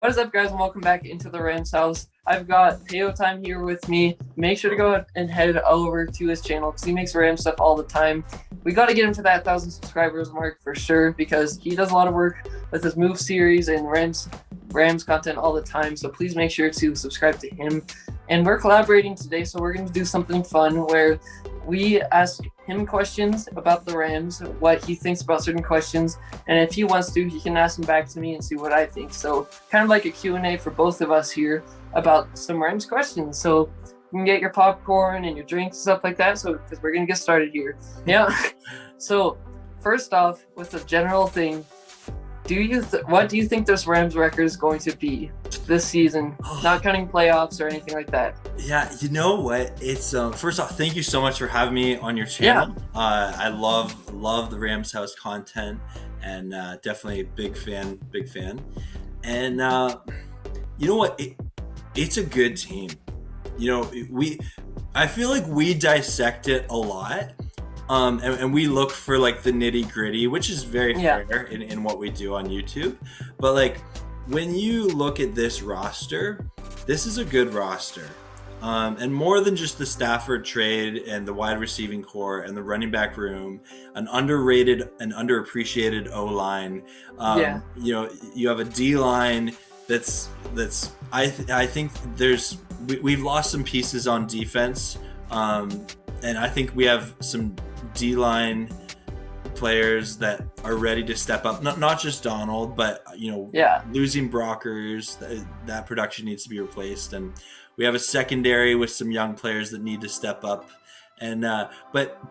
What is up, guys, and welcome back into the Rams house. I've got Payo time here with me. Make sure to go ahead and head over to his channel because he makes Rams stuff all the time. We got to get him to that 1,000 subscribers mark for sure because he does a lot of work with his move series and Rams content all the time. So please make sure to subscribe to him. And we're collaborating today, so we're going to do something fun where we ask him questions about the Rams, what he thinks about certain questions, and if he wants to, he can ask them back to me and see what I think. So kind of like a Q&A for both of us here about some Rams questions. So you can get your popcorn and your drinks and stuff like that. So because we're gonna get started here. Yeah. So first off, with the general thing, what do you think this Rams record is going to be this season? Not counting playoffs or anything like that. Yeah, you know what? It's first off, thank you so much for having me on your channel. Yeah. I love the Rams house content, and definitely big fan. And you know what? It's a good team. You know, I feel like we dissect it a lot. And we look for like the nitty gritty, which is very fair in what we do on YouTube. But like when you look at this roster, this is a good roster. And more than just the Stafford trade and the wide receiving core and the running back room, an underrated and underappreciated O-line. You know, you have a D-line that's I think we've lost some pieces on defense. And I think we have some D-line players that are ready to step up. Not just Donald, but losing Brockers, that production needs to be replaced, and we have a secondary with some young players that need to step up. And but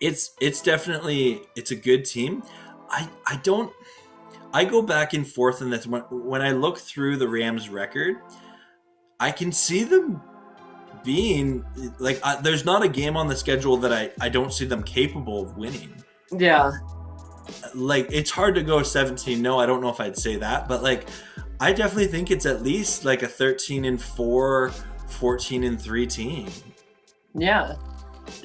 it's definitely a good team. I go back and forth in this. When I look through the Rams record, I can see them being like there's not a game on the schedule that I don't see them capable of winning. Yeah, like it's hard to go 17-0. I don't know if I'd say that, but like I definitely think it's at least like a 13-4, 14-3 team. Yeah,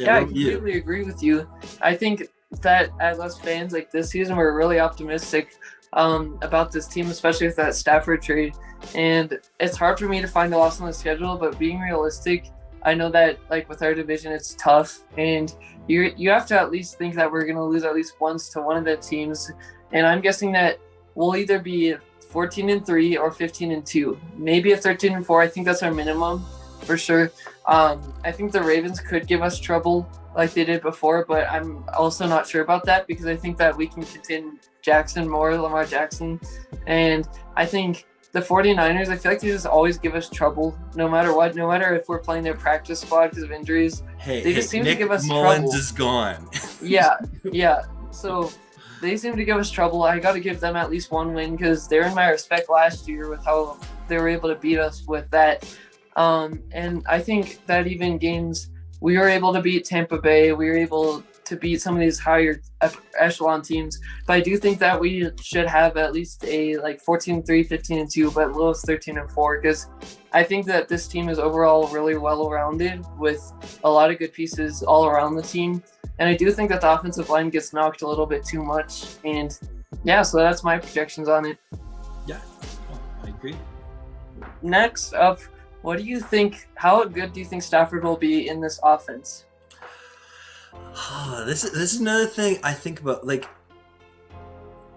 I completely agree with you. I think that as us fans, like this season, we're really optimistic about this team, especially with that Stafford trade. And it's hard for me to find a loss on the schedule, but being realistic, I know that like with our division, it's tough, and you have to at least think that we're going to lose at least once to one of the teams. And I'm guessing that we'll either be 14-3 or 15-2, maybe a 13-4. I think that's our minimum for sure. I think the Ravens could give us trouble like they did before, but I'm also not sure about that because I think that we can contain Lamar Jackson. And I think the 49ers, I feel like they just always give us trouble no matter what, no matter if we're playing their practice squad because of injuries. They just seem to give us trouble. Mullins is gone. Yeah. So they seem to give us trouble. I got to give them at least one win because they're in my respect last year with how they were able to beat us with that. And I think that even games we were able to beat Tampa Bay, we were able to beat some of these higher echelon teams, but I do think that we should have at least a like 14-3, 15-2, but lowest 13-4, because I think that this team is overall really well-rounded with a lot of good pieces all around the team, and I do think that the offensive line gets knocked a little bit too much, and so that's my projections on it. Yeah, I agree. Next up, what do you think? How good do you think Stafford will be in this offense? This is another thing I think about. Like,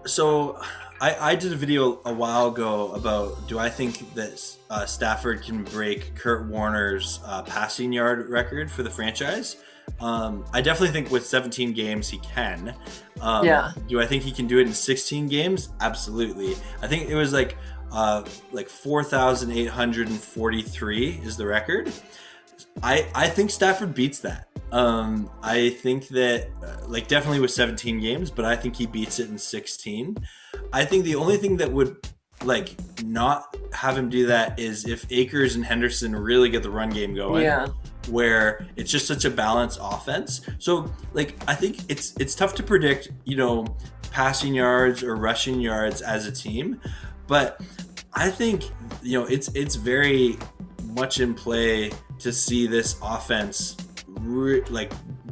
so I did a video a while ago about do I think that Stafford can break Kurt Warner's passing yard record for the franchise? I definitely think with 17 games he can. Do I think he can do it in 16 games? Absolutely. I think it was like 4,843 is the record. I think Stafford beats that. I think that like definitely with 17 games, but I think he beats it in 16. I think the only thing that would like not have him do that is if Akers and Henderson really get the run game going. Yeah. Where it's just such a balanced offense. So like I think it's tough to predict, passing yards or rushing yards as a team, but I think it's very much in play to see this offense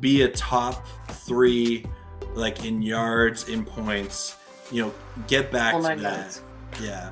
be a top 3 like in yards, in points, get back to that. Yeah.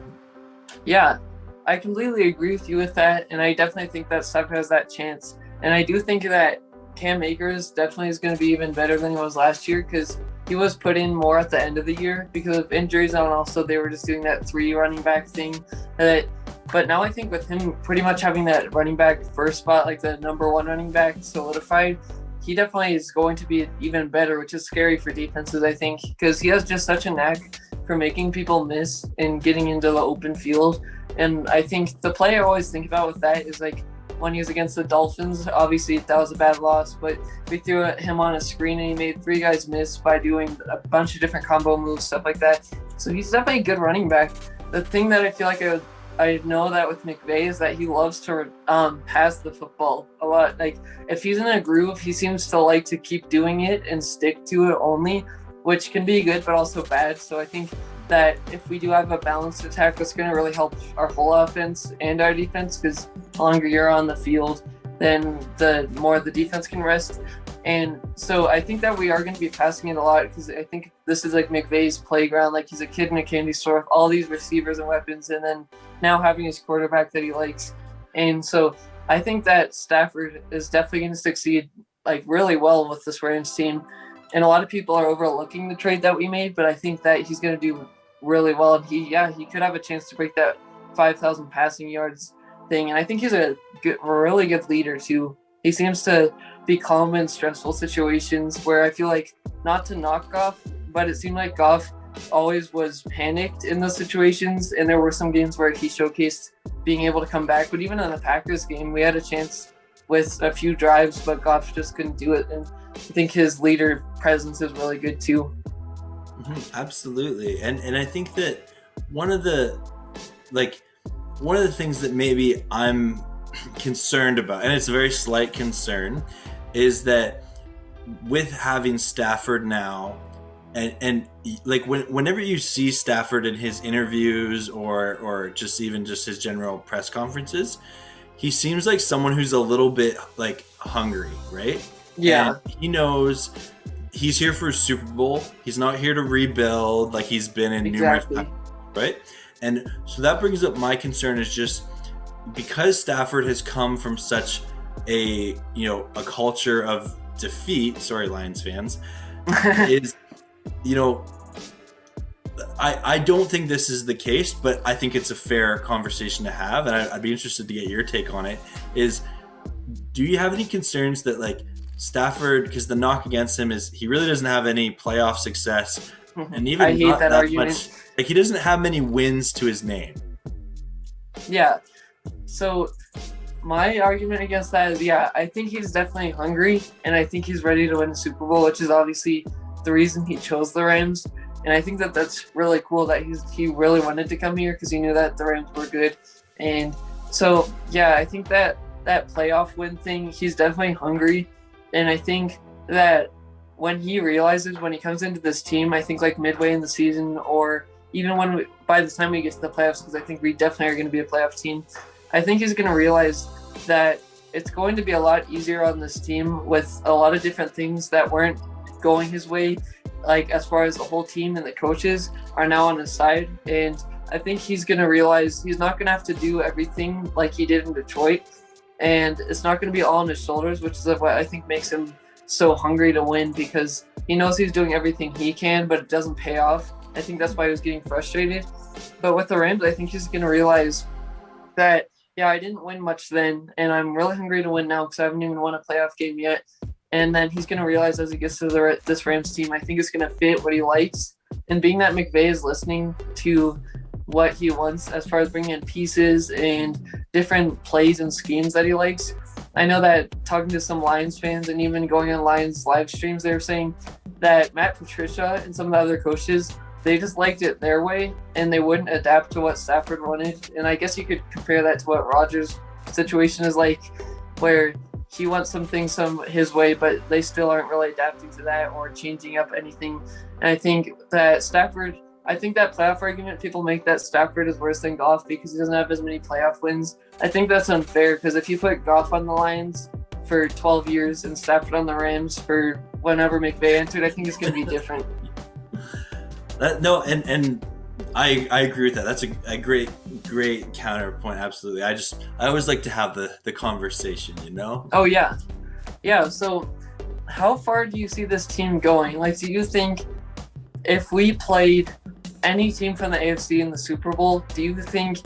Yeah, I completely agree with you with that, and I definitely think that Stafford has that chance. And I do think that Cam Akers definitely is going to be even better than he was last year because he was put in more at the end of the year because of injuries, and also they were just doing that 3 running back thing. But now I think with him pretty much having that running back first spot, like the number 1 running back solidified, he definitely is going to be even better, which is scary for defenses, I think, because he has just such a knack for making people miss and getting into the open field. And I think the play I always think about with that is like when he was against the Dolphins, obviously that was a bad loss, but we threw him on a screen and he made 3 guys miss by doing a bunch of different combo moves, stuff like that. So he's definitely a good running back. The thing that I feel like I know that with McVay is that he loves to pass the football a lot. Like if he's in a groove, he seems to like to keep doing it and stick to it only, which can be good but also bad. So I think that if we do have a balanced attack, that's going to really help our whole offense and our defense, because the longer you're on the field, then the more the defense can rest. And so I think that we are going to be passing it a lot because I think this is like McVay's playground. Like he's a kid in a candy store with all these receivers and weapons, and then now having his quarterback that he likes. And so I think that Stafford is definitely going to succeed like really well with this Rams team. And a lot of people are overlooking the trade that we made, but I think that he's going to do really well. And he could have a chance to break that 5,000 passing yards thing. And I think he's a really good leader too. He seems to be calm in stressful situations where I feel like, not to knock Goff, but it seemed like Goff always was panicked in those situations. And there were some games where he showcased being able to come back. But even in the Packers game, we had a chance with a few drives, but Goff just couldn't do it. And I think his leader presence is really good too. Absolutely. And I think that one of the things that maybe I'm concerned about, and it's a very slight concern, is that with having Stafford now, and like whenever you see Stafford in his interviews or just even just his general press conferences, he seems like someone who's a little bit like hungry, right? Yeah. And he knows he's here for a Super Bowl. He's not here to rebuild like he's been in numerous times, right? And so that brings up my concern is just because Stafford has come from such a culture of defeat. Sorry, Lions fans. is I don't think this is the case, but I think it's a fair conversation to have, and I'd be interested to get your take on it. Do you have any concerns that like Stafford, because the knock against him is he really doesn't have any playoff success, and even I hate that argument. much, like he doesn't have many wins to his name. Yeah. So my argument against that is, I think he's definitely hungry, and I think he's ready to win the Super Bowl, which is obviously the reason he chose the Rams. And I think that that's really cool that he really wanted to come here because he knew that the Rams were good. And so, I think that playoff win thing, he's definitely hungry. And I think that when he realizes when he comes into this team, I think like midway in the season or even by the time we get to the playoffs, because I think we definitely are going to be a playoff team, I think he's going to realize that it's going to be a lot easier on this team with a lot of different things that weren't going his way, like as far as the whole team and the coaches are now on his side. And I think he's going to realize he's not going to have to do everything like he did in Detroit. And it's not going to be all on his shoulders, which is what I think makes him so hungry to win, because he knows he's doing everything he can, but it doesn't pay off. I think that's why he was getting frustrated. But with the Rams, I think he's going to realize that, I didn't win much then, and I'm really hungry to win now because I haven't even won a playoff game yet. And then he's going to realize as he gets to this Rams team, I think it's going to fit what he likes. And being that McVay is listening to what he wants as far as bringing in pieces and different plays and schemes that he likes. I know that talking to some Lions fans and even going on Lions live streams, they were saying that Matt Patricia and some of the other coaches, they just liked it their way and they wouldn't adapt to what Stafford wanted. And I guess you could compare that to what Rodgers' situation is like, where he wants something his way, but they still aren't really adapting to that or changing up anything. And I think that Stafford, I think that playoff argument, people make that Stafford is worse than Goff because he doesn't have as many playoff wins. I think that's unfair because if you put Goff on the Lions for 12 years and Stafford on the Rams for whenever McVay entered, I think it's going to be different. No, and I agree with that. That's a great counterpoint. Absolutely. I always like to have the conversation, you know? Oh yeah, yeah. So, how far do you see this team going? Like, do you think if we played any team from the AFC in the Super Bowl, do you think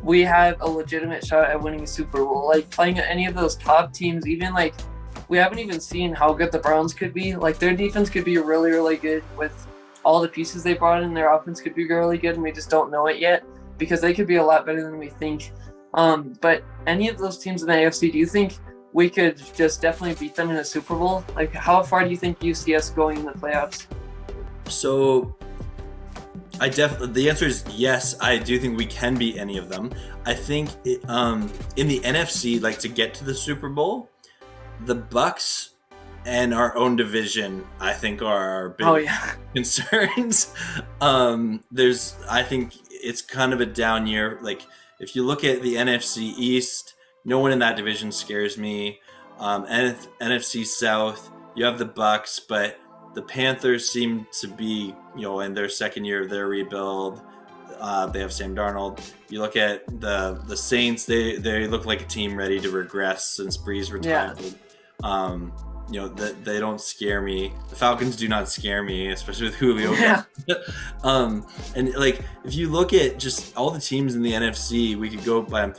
we have a legitimate shot at winning a Super Bowl? Like playing any of those top teams, even like we haven't even seen how good the Browns could be. Like their defense could be really, really good with all the pieces they brought in. Their offense could be really good, and we just don't know it yet because they could be a lot better than we think. But any of those teams in the AFC, do you think we could just definitely beat them in a Super Bowl? Like how far do you think you see us going in the playoffs? So the answer is yes. I do think we can beat any of them. I think in the NFC, like to get to the Super Bowl, the Bucks and our own division, I think, are our big concerns. I think it's kind of a down year. Like if you look at the NFC East, no one in that division scares me. NFC South, you have the Bucks, but the Panthers seem to be, in their second year of their rebuild. They have Sam Darnold. You look at the Saints; they look like a team ready to regress since Breeze retired. They don't scare me. The Falcons do not scare me, especially with Julio. Yeah. And like if you look at just all the teams in the NFC, we could go by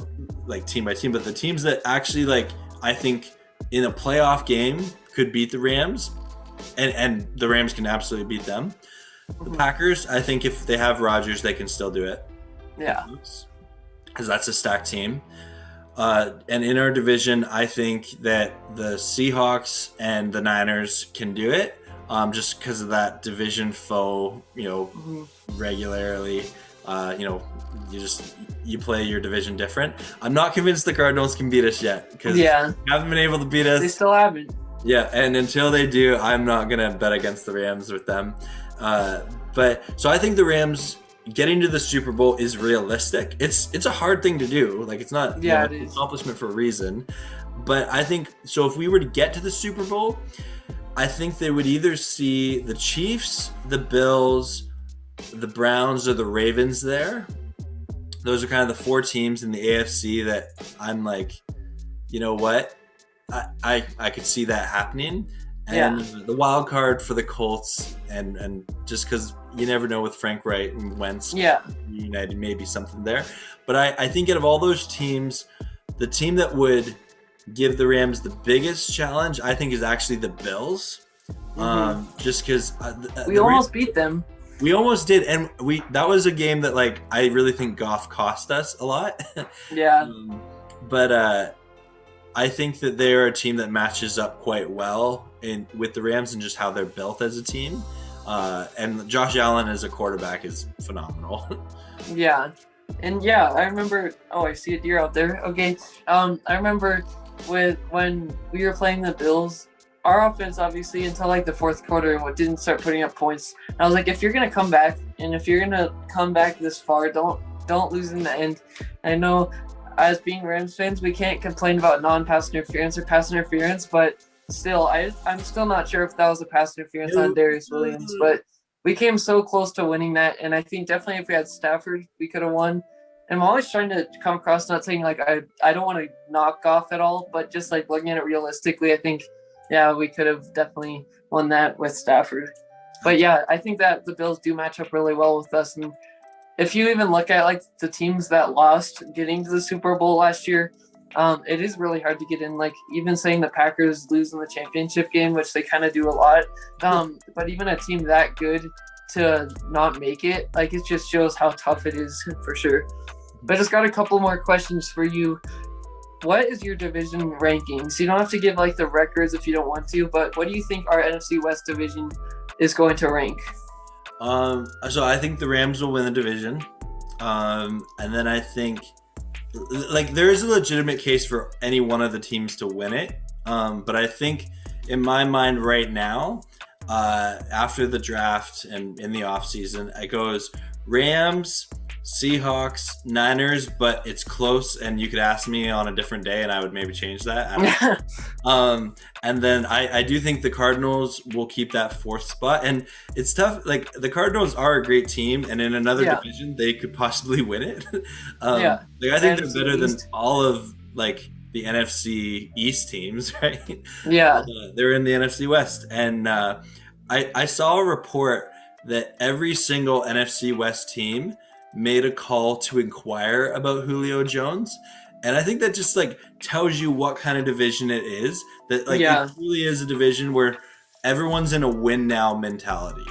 like team by team, but the teams that actually I think in a playoff game could beat the Rams. And the Rams can absolutely beat them. The Packers, I think if they have Rodgers, they can still do it. Yeah. Because that's a stacked team. And in our division, I think that the Seahawks and the Niners can do it. Just because of that division foe, regularly. You play your division different. I'm not convinced the Cardinals can beat us yet. Because they haven't been able to beat us. They still haven't. Yeah, and until they do, I'm not going to bet against the Rams with them. So I think the Rams getting to the Super Bowl is realistic. It's a hard thing to do. Like it's not it an is. accomplishment for a reason. But I think, so if we were to get to the Super Bowl, I think they would either see the Chiefs, the Bills, the Browns, or the Ravens there. Those are kind of the four teams in the AFC that I'm like, you know what? I could see that happening. And the wild card for the Colts, and just because you never know with Frank Wright and Wentz United, maybe something there. But I think out of all those teams, the team that would give the Rams the biggest challenge, I think, is actually the Bills. Just because we almost beat them. We almost did, and that was a game that I really think Goff cost us a lot. But I think that they're a team that matches up quite well with the Rams and just how they're built as a team. And Josh Allen as a quarterback is phenomenal. I remember. Oh, I see a deer out there. Okay. I remember when we were playing the Bills, our offense obviously until the fourth quarter didn't start putting up points. And I was like, if you're gonna come back, and if you're gonna come back this far, don't lose in the end. I know, as being Rams fans, we can't complain about non-pass interference or pass interference, but still, I'm still not sure if that was a pass interference on Darius Williams. But we came so close to winning that, and I think definitely if we had Stafford, we could have won. And I'm always trying to come across not saying I don't want to knock off at all, but just looking at it realistically, I think we could have definitely won that with Stafford. But I think that the Bills do match up really well with us. And if you even look at the teams that lost getting to the Super Bowl last year, it is really hard to get in. Even saying the Packers losing the championship game, which they kind of do a lot, but even a team that good to not make it, it just shows how tough it is for sure. But I just got a couple more questions for you. What is your division rankings? You don't have to give the records if you don't want to, but what do you think our NFC West division is going to rank? So I think the Rams will win the division. And then I think there is a legitimate case for any one of the teams to win it. But I think in my mind right now, after the draft and in the offseason, it goes Rams, Seahawks, Niners, but it's close, and you could ask me on a different day, and I would maybe change that. I don't know. And then I do think the Cardinals will keep that fourth spot, and it's tough. Like the Cardinals are a great team, and in another division, they could possibly win it. Like I think they're better than all of like the NFC East teams, right? Yeah, they're in the NFC West, and I saw a report that every single NFC West team made a call to inquire about Julio Jones. And I think that just like tells you what kind of division it is. That like it really is a division where everyone's in a win now mentality.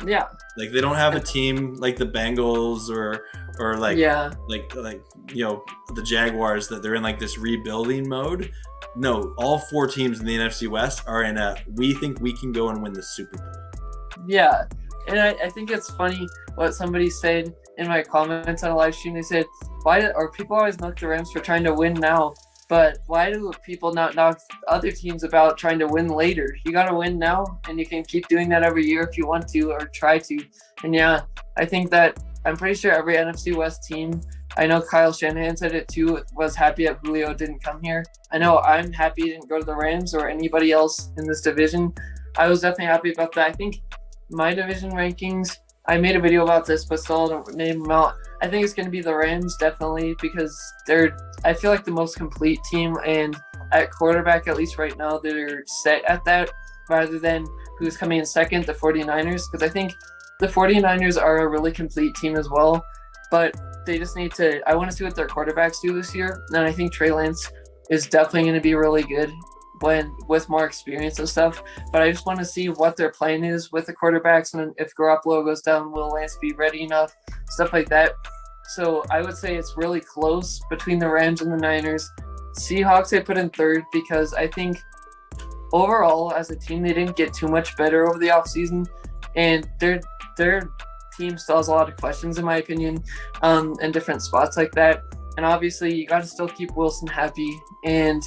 Yeah. Like they don't have a team like the Bengals or like you know the Jaguars that they're in like this rebuilding mode. No, all four teams in the NFC West are in a we think we can go and win the Super Bowl. Yeah. And I think it's funny what somebody said in my comments on a live stream. They said, people always knock the Rams for trying to win now, but why do people not knock other teams about trying to win later? You got to win now, and you can keep doing that every year if you want to or try to. And yeah, I think that I'm pretty sure every NFC West team, I know Kyle Shanahan said it too, was happy that Julio didn't come here. I know I'm happy he didn't go to the Rams or anybody else in this division. I was definitely happy about that. I think my division rankings, I made a video about this, but still don't name them out. I think it's going to be the Rams, definitely, because I feel like the most complete team, and at quarterback, at least right now, they're set at that, rather than who's coming in second, the 49ers, because I think the 49ers are a really complete team as well, but they just need to, I want to see what their quarterbacks do this year, and I think Trey Lance is definitely going to be really good with more experience and stuff, but I just want to see what their plan is with the quarterbacks, and if Garoppolo goes down, will Lance be ready enough, stuff like that. So I would say it's really close between the Rams and the Niners. Seahawks I put in third because I think overall as a team they didn't get too much better over the offseason, and their team still has a lot of questions in my opinion, in different spots like that, and obviously you got to still keep Wilson happy, and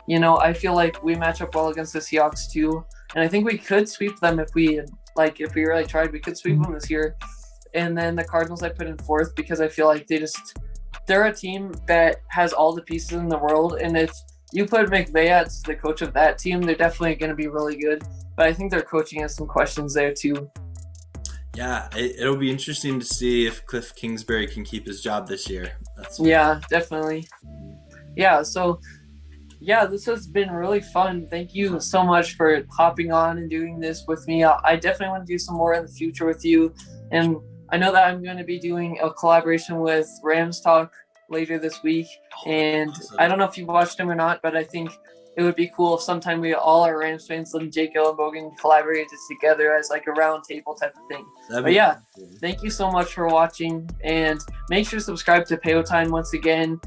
you know, I feel like we match up well against the Seahawks too, and I think we could sweep them if we really tried. We could sweep them this year. And then the Cardinals I put in fourth because I feel like they're a team that has all the pieces in the world, and if you put McVay as the coach of that team, they're definitely going to be really good. But I think their coaching has some questions there too. Yeah, it'll be interesting to see if Cliff Kingsbury can keep his job this year. Yeah, definitely. Yeah, so yeah, this has been really fun. Thank you so much for hopping on and doing this with me. I definitely want to do some more in the future with you. And I know that I'm going to be doing a collaboration with Rams Talk later this week. And awesome. I don't know if you've watched him or not, but I think it would be cool if sometime we all our Rams fans and Jake Ellenbogen collaborated together as like a round table type of thing. But yeah, thank you so much for watching, and make sure to subscribe to Payo Time once again.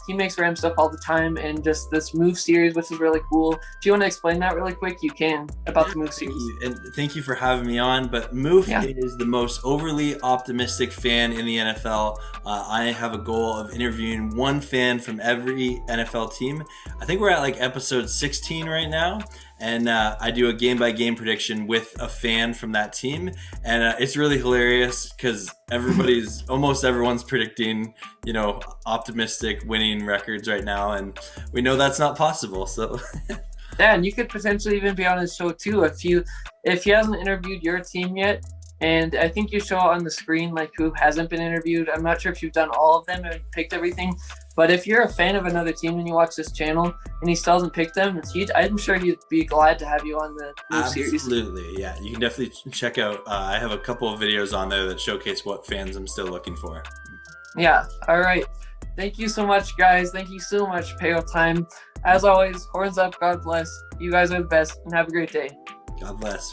He makes Ram stuff all the time, and just this move series, which is really cool. If you want to explain that really quick, you can, about the move series. And thank you for having me on. But Moof is the most overly optimistic fan in the NFL. I have a goal of interviewing one fan from every NFL team. I think we're at like episode 16 right now. And I do a game-by-game prediction with a fan from that team. And it's really hilarious because almost everyone's predicting, you know, optimistic winning records right now. And we know that's not possible, so. Yeah, and you could potentially even be on his show too if he hasn't interviewed your team yet. And I think you show on the screen like who hasn't been interviewed. I'm not sure if you've done all of them and picked everything. But if you're a fan of another team and you watch this channel and he still hasn't picked them, I'm sure he'd be glad to have you on the move series. Absolutely, yeah. You can definitely check out. I have a couple of videos on there that showcase what fans I'm still looking for. Yeah, all right. Thank you so much, guys. Thank you so much, Payo Time. As always, horns up, God bless. You guys are the best, and have a great day. God bless.